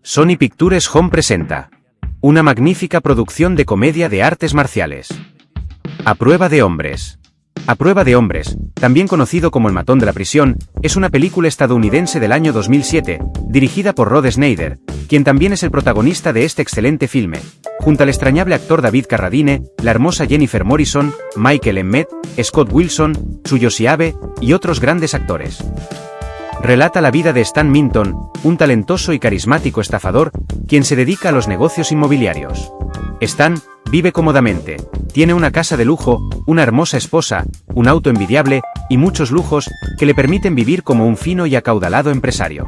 Sony Pictures Home presenta una magnífica producción de comedia de artes marciales. A prueba de hombres. A prueba de hombres, también conocido como El matón de la prisión, es una película estadounidense del año 2007, dirigida por Rod Schneider, quien también es el protagonista de este excelente filme, junto al extrañable actor David Carradine, la hermosa Jennifer Morrison, Michael Emmett, Scott Wilson, Tsuyoshi Abe y otros grandes actores. Relata la vida de Stan Minton, un talentoso y carismático estafador, quien se dedica a los negocios inmobiliarios. Stan vive cómodamente, tiene una casa de lujo, una hermosa esposa, un auto envidiable y muchos lujos que le permiten vivir como un fino y acaudalado empresario.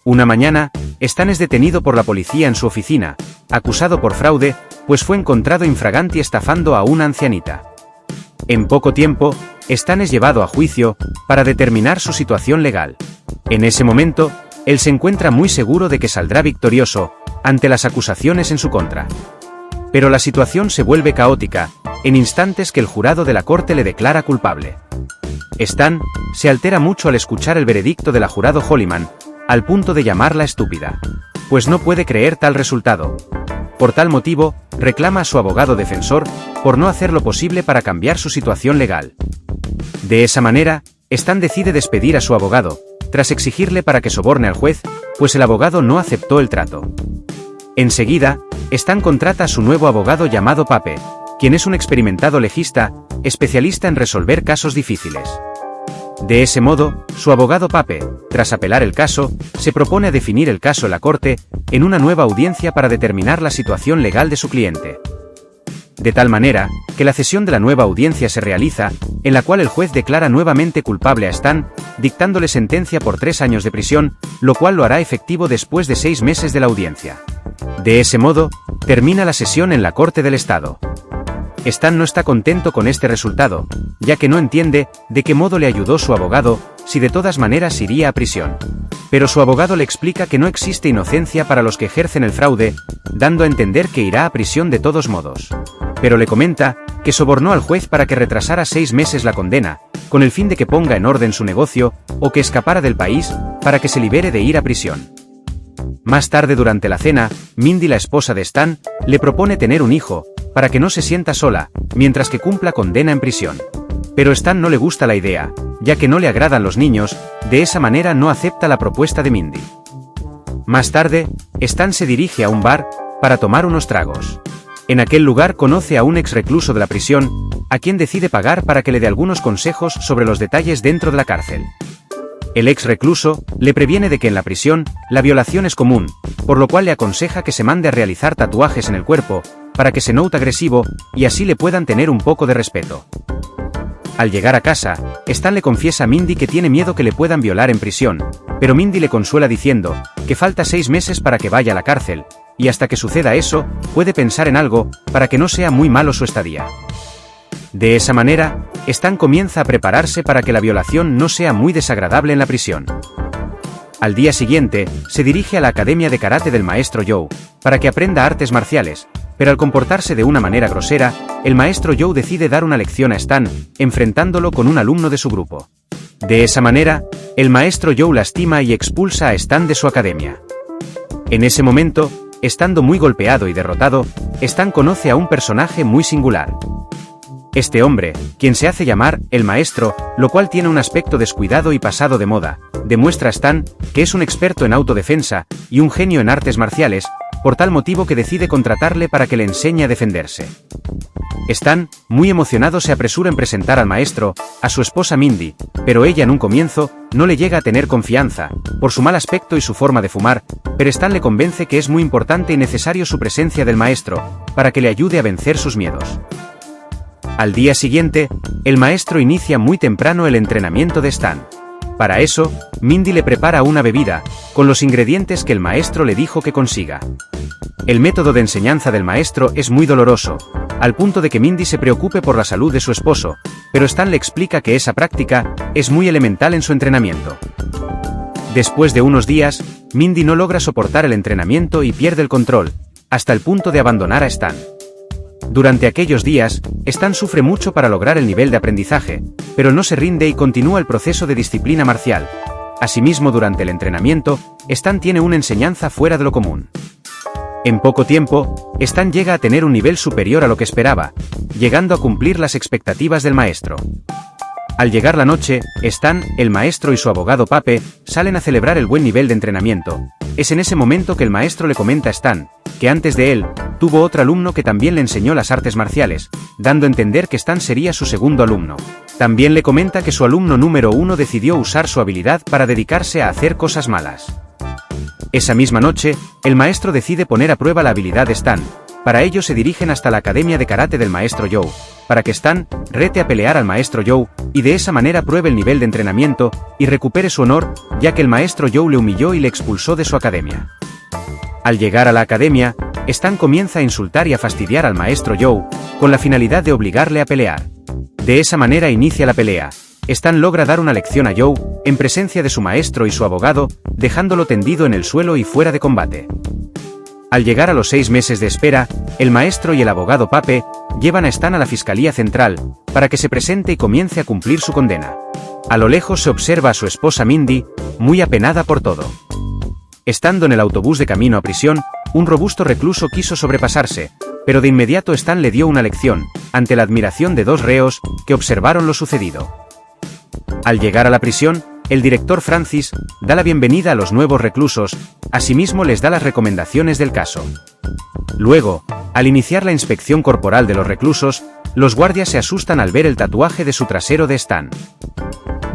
Una mañana, Stan es detenido por la policía en su oficina, acusado por fraude, pues fue encontrado infraganti estafando a una ancianita. En poco tiempo, Stan es llevado a juicio para determinar su situación legal. En ese momento, él se encuentra muy seguro de que saldrá victorioso ante las acusaciones en su contra. Pero la situación se vuelve caótica, en instantes que el jurado de la corte le declara culpable. Stan se altera mucho al escuchar el veredicto de la jurado Holliman, al punto de llamarla estúpida, pues no puede creer tal resultado. Por tal motivo, reclama a su abogado defensor por no hacer lo posible para cambiar su situación legal. De esa manera, Stan decide despedir a su abogado, tras exigirle para que soborne al juez, pues el abogado no aceptó el trato. Enseguida, Stan contrata a su nuevo abogado llamado Pape, quien es un experimentado legista, especialista en resolver casos difíciles. De ese modo, su abogado Pape, tras apelar el caso, se propone a definir el caso en la corte, en una nueva audiencia para determinar la situación legal de su cliente. De tal manera, que la sesión de la nueva audiencia se realiza, en la cual el juez declara nuevamente culpable a Stan, dictándole sentencia por 3 años de prisión, lo cual lo hará efectivo después de 6 meses de la audiencia. De ese modo, termina la sesión en la Corte del Estado. Stan no está contento con este resultado, ya que no entiende de qué modo le ayudó su abogado, si de todas maneras iría a prisión. Pero su abogado le explica que no existe inocencia para los que ejercen el fraude, dando a entender que irá a prisión de todos modos. Pero le comenta que sobornó al juez para que retrasara 6 meses la condena, con el fin de que ponga en orden su negocio, o que escapara del país, para que se libere de ir a prisión. Más tarde durante la cena, Mindy, la esposa de Stan, le propone tener un hijo, para que no se sienta sola, mientras que cumpla condena en prisión. Pero Stan no le gusta la idea, ya que no le agradan los niños, de esa manera no acepta la propuesta de Mindy. Más tarde, Stan se dirige a un bar, para tomar unos tragos. En aquel lugar conoce a un ex recluso de la prisión, a quien decide pagar para que le dé algunos consejos sobre los detalles dentro de la cárcel. El ex recluso le previene de que en la prisión, la violación es común, por lo cual le aconseja que se mande a realizar tatuajes en el cuerpo, para que se note agresivo, y así le puedan tener un poco de respeto. Al llegar a casa, Stan le confiesa a Mindy que tiene miedo que le puedan violar en prisión, pero Mindy le consuela diciendo que falta 6 meses para que vaya a la cárcel, y hasta que suceda eso, puede pensar en algo, para que no sea muy malo su estadía. De esa manera, Stan comienza a prepararse para que la violación no sea muy desagradable en la prisión. Al día siguiente, se dirige a la academia de karate del maestro Joe, para que aprenda artes marciales, pero al comportarse de una manera grosera, el maestro Joe decide dar una lección a Stan, enfrentándolo con un alumno de su grupo. De esa manera, el maestro Joe lastima y expulsa a Stan de su academia. En ese momento, estando muy golpeado y derrotado, Stan conoce a un personaje muy singular. Este hombre, quien se hace llamar el maestro, lo cual tiene un aspecto descuidado y pasado de moda, demuestra a Stan que es un experto en autodefensa y un genio en artes marciales, por tal motivo que decide contratarle para que le enseñe a defenderse. Stan, muy emocionado, se apresura en presentar al maestro a su esposa Mindy, pero ella en un comienzo no le llega a tener confianza, por su mal aspecto y su forma de fumar, pero Stan le convence que es muy importante y necesario su presencia del maestro, para que le ayude a vencer sus miedos. Al día siguiente, el maestro inicia muy temprano el entrenamiento de Stan. Para eso, Mindy le prepara una bebida, con los ingredientes que el maestro le dijo que consiga. El método de enseñanza del maestro es muy doloroso, al punto de que Mindy se preocupe por la salud de su esposo, pero Stan le explica que esa práctica es muy elemental en su entrenamiento. Después de unos días, Mindy no logra soportar el entrenamiento y pierde el control, hasta el punto de abandonar a Stan. Durante aquellos días, Stan sufre mucho para lograr el nivel de aprendizaje, pero no se rinde y continúa el proceso de disciplina marcial. Asimismo, durante el entrenamiento, Stan tiene una enseñanza fuera de lo común. En poco tiempo, Stan llega a tener un nivel superior a lo que esperaba, llegando a cumplir las expectativas del maestro. Al llegar la noche, Stan, el maestro y su abogado Pape, salen a celebrar el buen nivel de entrenamiento. Es en ese momento que el maestro le comenta a Stan, que antes de él, tuvo otro alumno que también le enseñó las artes marciales, dando a entender que Stan sería su segundo alumno. También le comenta que su alumno número 1 decidió usar su habilidad para dedicarse a hacer cosas malas. Esa misma noche, el maestro decide poner a prueba la habilidad de Stan. Para ello se dirigen hasta la academia de karate del maestro Joe, para que Stan rete a pelear al maestro Joe, y de esa manera pruebe el nivel de entrenamiento, y recupere su honor, ya que el maestro Joe le humilló y le expulsó de su academia. Al llegar a la academia, Stan comienza a insultar y a fastidiar al maestro Joe, con la finalidad de obligarle a pelear. De esa manera inicia la pelea. Stan logra dar una lección a Joe, en presencia de su maestro y su abogado, dejándolo tendido en el suelo y fuera de combate. Al llegar a los 6 meses de espera, el maestro y el abogado Pape llevan a Stan a la Fiscalía Central, para que se presente y comience a cumplir su condena. A lo lejos se observa a su esposa Mindy, muy apenada por todo. Estando en el autobús de camino a prisión, un robusto recluso quiso sobrepasarse, pero de inmediato Stan le dio una lección, ante la admiración de 2 reos, que observaron lo sucedido. Al llegar a la prisión, el director Francis da la bienvenida a los nuevos reclusos, asimismo les da las recomendaciones del caso. Luego, al iniciar la inspección corporal de los reclusos, los guardias se asustan al ver el tatuaje de su trasero de Stan.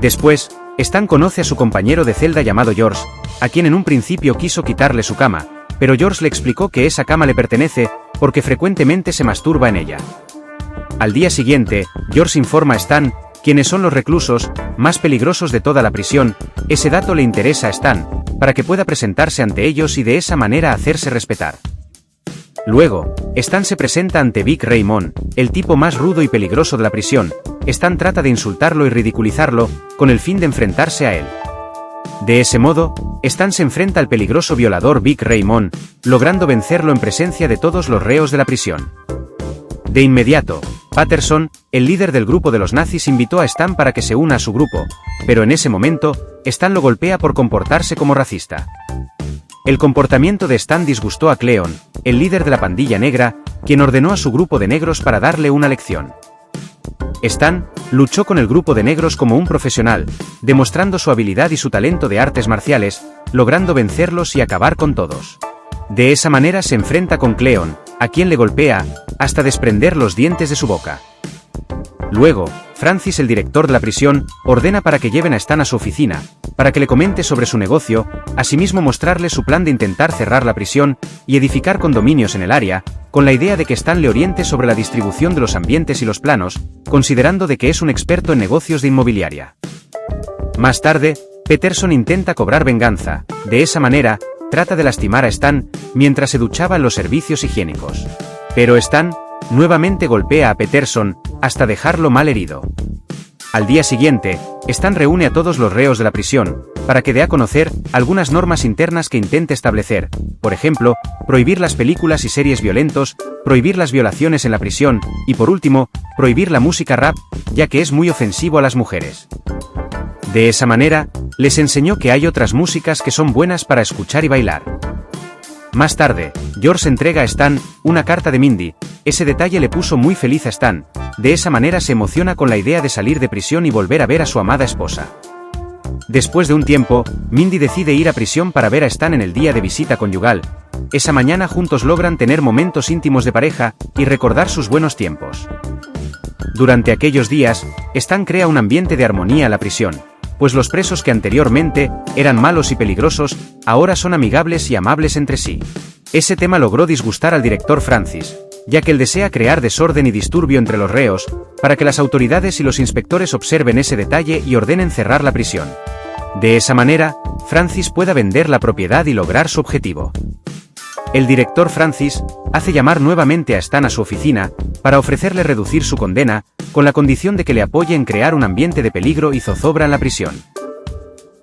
Después, Stan conoce a su compañero de celda llamado George, a quien en un principio quiso quitarle su cama, pero George le explicó que esa cama le pertenece, porque frecuentemente se masturba en ella. Al día siguiente, George informa a Stan quiénes son los reclusos más peligrosos de toda la prisión. Ese dato le interesa a Stan, para que pueda presentarse ante ellos y de esa manera hacerse respetar. Luego, Stan se presenta ante Big Raymond, el tipo más rudo y peligroso de la prisión. Stan trata de insultarlo y ridiculizarlo, con el fin de enfrentarse a él. De ese modo, Stan se enfrenta al peligroso violador Big Raymond, logrando vencerlo en presencia de todos los reos de la prisión. De inmediato, Patterson, el líder del grupo de los nazis, invitó a Stan para que se una a su grupo, pero en ese momento, Stan lo golpea por comportarse como racista. El comportamiento de Stan disgustó a Cleon, el líder de la pandilla negra, quien ordenó a su grupo de negros para darle una lección. Stan luchó con el grupo de negros como un profesional, demostrando su habilidad y su talento de artes marciales, logrando vencerlos y acabar con todos. De esa manera se enfrenta con Cleon, a quien le golpea, hasta desprender los dientes de su boca. Luego, Francis, el director de la prisión, ordena para que lleven a Stan a su oficina, para que le comente sobre su negocio, asimismo mostrarle su plan de intentar cerrar la prisión y edificar condominios en el área, con la idea de que Stan le oriente sobre la distribución de los ambientes y los planos, considerando de que es un experto en negocios de inmobiliaria. Más tarde, Peterson intenta cobrar venganza. De esa manera, trata de lastimar a Stan mientras se duchaba en los servicios higiénicos. Pero Stan nuevamente golpea a Peterson hasta dejarlo mal herido. Al día siguiente, Stan reúne a todos los reos de la prisión para que dé a conocer algunas normas internas que intente establecer, por ejemplo, prohibir las películas y series violentos, prohibir las violaciones en la prisión y, por último, prohibir la música rap, ya que es muy ofensivo a las mujeres. De esa manera, les enseñó que hay otras músicas que son buenas para escuchar y bailar. Más tarde, George entrega a Stan una carta de Mindy. Ese detalle le puso muy feliz a Stan. De esa manera se emociona con la idea de salir de prisión y volver a ver a su amada esposa. Después de un tiempo, Mindy decide ir a prisión para ver a Stan en el día de visita conyugal. Esa mañana juntos logran tener momentos íntimos de pareja y recordar sus buenos tiempos. Durante aquellos días, Stan crea un ambiente de armonía en la prisión, pues los presos que anteriormente eran malos y peligrosos, ahora son amigables y amables entre sí. Ese tema logró disgustar al director Francis, ya que él desea crear desorden y disturbio entre los reos, para que las autoridades y los inspectores observen ese detalle y ordenen cerrar la prisión. De esa manera, Francis pueda vender la propiedad y lograr su objetivo. El director Francis hace llamar nuevamente a Stan a su oficina para ofrecerle reducir su condena, con la condición de que le apoye en crear un ambiente de peligro y zozobra en la prisión.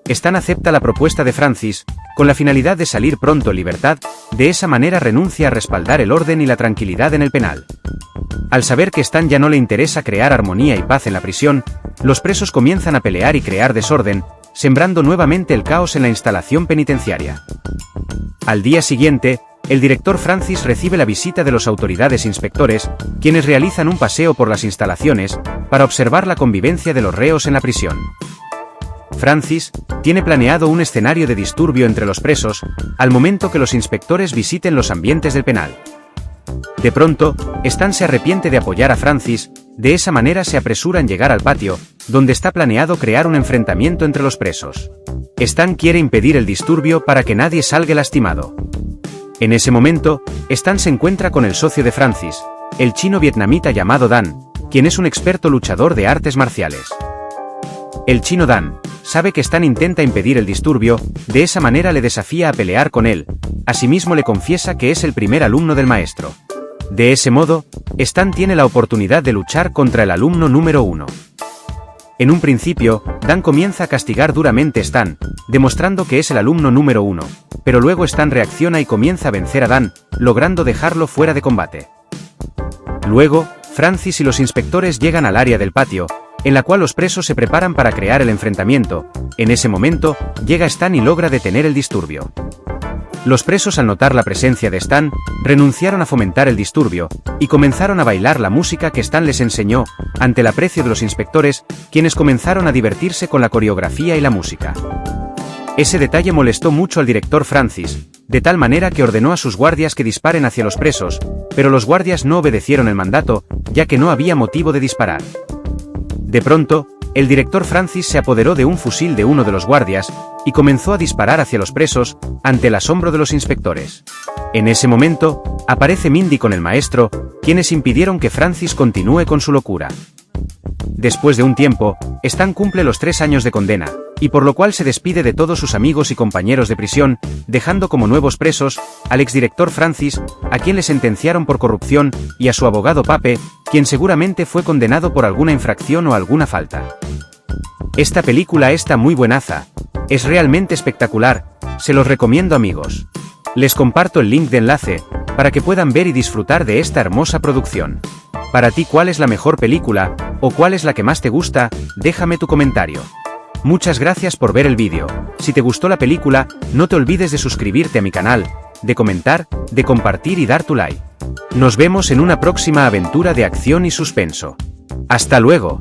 Stan acepta la propuesta de Francis, con la finalidad de salir pronto en libertad. De esa manera renuncia a respaldar el orden y la tranquilidad en el penal. Al saber que Stan ya no le interesa crear armonía y paz en la prisión, los presos comienzan a pelear y crear desorden, sembrando nuevamente el caos en la instalación penitenciaria. Al día siguiente, el director Francis recibe la visita de las autoridades inspectores, quienes realizan un paseo por las instalaciones, para observar la convivencia de los reos en la prisión. Francis tiene planeado un escenario de disturbio entre los presos, al momento que los inspectores visiten los ambientes del penal. De pronto, Stan se arrepiente de apoyar a Francis, de esa manera se apresura en llegar al patio, donde está planeado crear un enfrentamiento entre los presos. Stan quiere impedir el disturbio para que nadie salga lastimado. En ese momento, Stan se encuentra con el socio de Francis, el chino vietnamita llamado Dan, quien es un experto luchador de artes marciales. El chino Dan sabe que Stan intenta impedir el disturbio, de esa manera le desafía a pelear con él, asimismo le confiesa que es el primer alumno del maestro. De ese modo, Stan tiene la oportunidad de luchar contra el alumno número 1. En un principio, Dan comienza a castigar duramente a Stan, demostrando que es el alumno número 1, pero luego Stan reacciona y comienza a vencer a Dan, logrando dejarlo fuera de combate. Luego, Francis y los inspectores llegan al área del patio, en la cual los presos se preparan para crear el enfrentamiento. En ese momento, llega Stan y logra detener el disturbio. Los presos, al notar la presencia de Stan, renunciaron a fomentar el disturbio, y comenzaron a bailar la música que Stan les enseñó, ante el aprecio de los inspectores, quienes comenzaron a divertirse con la coreografía y la música. Ese detalle molestó mucho al director Francis, de tal manera que ordenó a sus guardias que disparen hacia los presos, pero los guardias no obedecieron el mandato, ya que no había motivo de disparar. De pronto, el director Francis se apoderó de un fusil de uno de los guardias, y comenzó a disparar hacia los presos, ante el asombro de los inspectores. En ese momento, aparece Mindy con el maestro, quienes impidieron que Francis continúe con su locura. Después de un tiempo, Stan cumple los 3 años de condena, y por lo cual se despide de todos sus amigos y compañeros de prisión, dejando como nuevos presos al exdirector Francis, a quien le sentenciaron por corrupción, y a su abogado Pape, quien seguramente fue condenado por alguna infracción o alguna falta. Esta película está muy buenaza, es realmente espectacular, se los recomiendo amigos. Les comparto el link de enlace, para que puedan ver y disfrutar de esta hermosa producción. Para ti, ¿cuál es la mejor película, o cuál es la que más te gusta? Déjame tu comentario. Muchas gracias por ver el vídeo. Si te gustó la película, no te olvides de suscribirte a mi canal, de comentar, de compartir y dar tu like. Nos vemos en una próxima aventura de acción y suspenso. ¡Hasta luego!